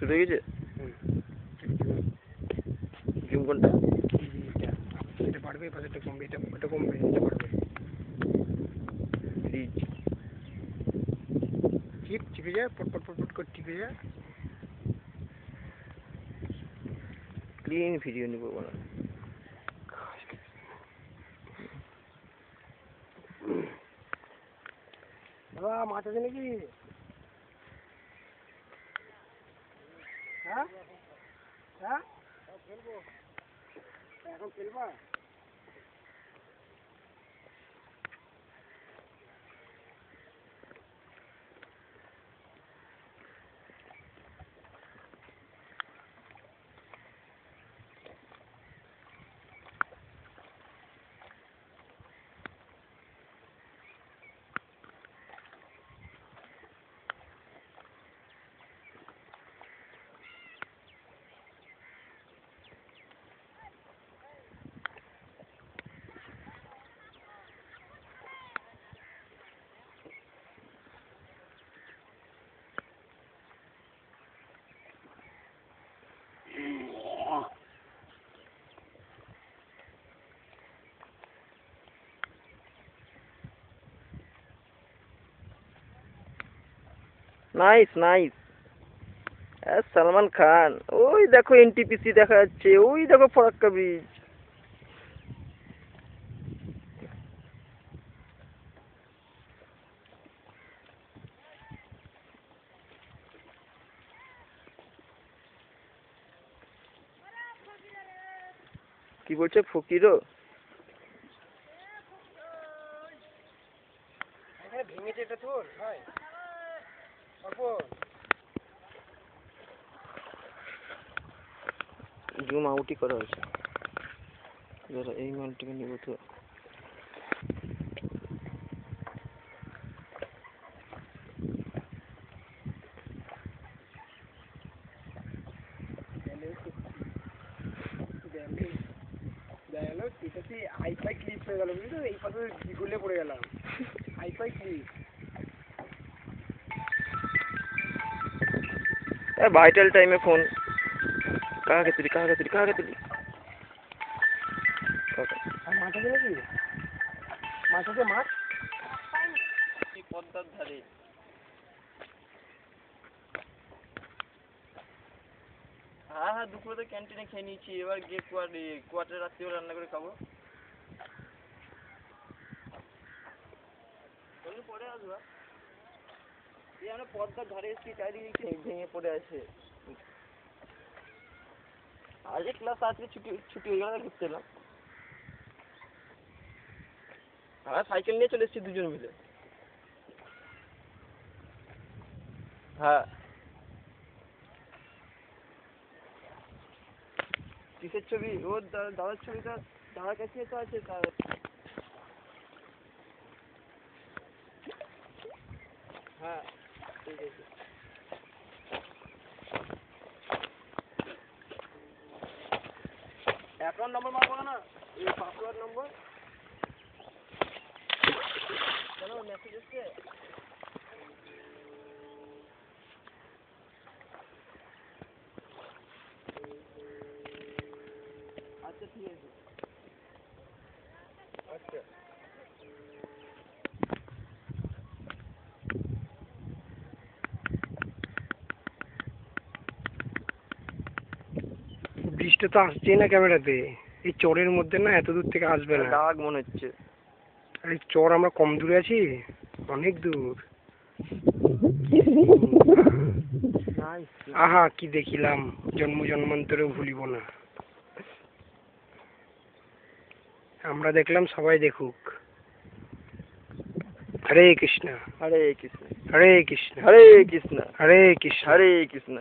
শুরু হয়ে গেছে। জুম কোনটা? এটা বাড়বে, পাশেরটা কমবে, এটা কমবে, এটা বাড়বে। টিপে যায়, পট করে টিপে যায়। ক্লিন ভিডিও নিব বলা। দাদা মাছ আছে নাকি? হ্যাঁ হ্যাঁ, এখন খেলবা? Nice nice. সালমান খান, ওই দেখো এনটিপিসি দেখা যাচ্ছে, ওই দেখো ফরাক্কা ব্রিজ। কি বলছে ফকিরও? ভেঙেছে এটা তোর ভাই? জুম আউটই করা হয়েছে। এই মালটিকে নিব তো। হাইফাই ক্লিপ হয়ে গেল, বুঝলি তো? এই পাশে গুলে পড়ে গেলাম। Hi fi clip. ভাইটাল টাইমে ফোন। কাকে তুলি? আর মাছ আছে নাকি? মাছ আছে? মাছ পদ্মার ধারে। হ্যাঁ, দুপুরে তো ক্যান্টিনে খেয়ে নিয়েছি, এবার গিয়ে কোয়ার্টারে রাত্রিবেলা রান্না করে খাবো। পরে আসবা। আমরা পদ্মার ধারে এসেছি, চারিদিকে ভেঙে পড়ে আছে। আজকে ক্লাস আজকে ছুটি হয়ে গেল, ঘুরতে এলাম। সাইকেল নিয়ে চলে এসেছি দুজন মিলে। হ্যাঁ, কিসের ছবি? ওর দাদার ছবিটা দাদার কাছে তো আছে। হ্যাঁ, ঠিক আছে। অ্যাকাউন্ট নম্বর মারবো না, এই পাসওয়ার্ড নম্বর। কেন মেসেজ এসছে? আচ্ছা ঠিক আছে। আচ্ছা, বৃষ্টি তো আসছেই না ক্যামেরাতে। এই চরের মধ্যে না এত দূর থেকে আসবে না। দাগ মনে হচ্ছে। এই চর আমরা কম দূরে আছি, অনেক দূর। আহা কি দেখিলাম, জন্ম জন্মান্তরেও ভুলিব না। আমরা দেখলাম, সবাই দেখুক। হরে কৃষ্ণ হরে কৃষ্ণ, হরে কৃষ্ণ হরে কৃষ্ণ, হরে কৃষ্ণ হরে কৃষ্ণ।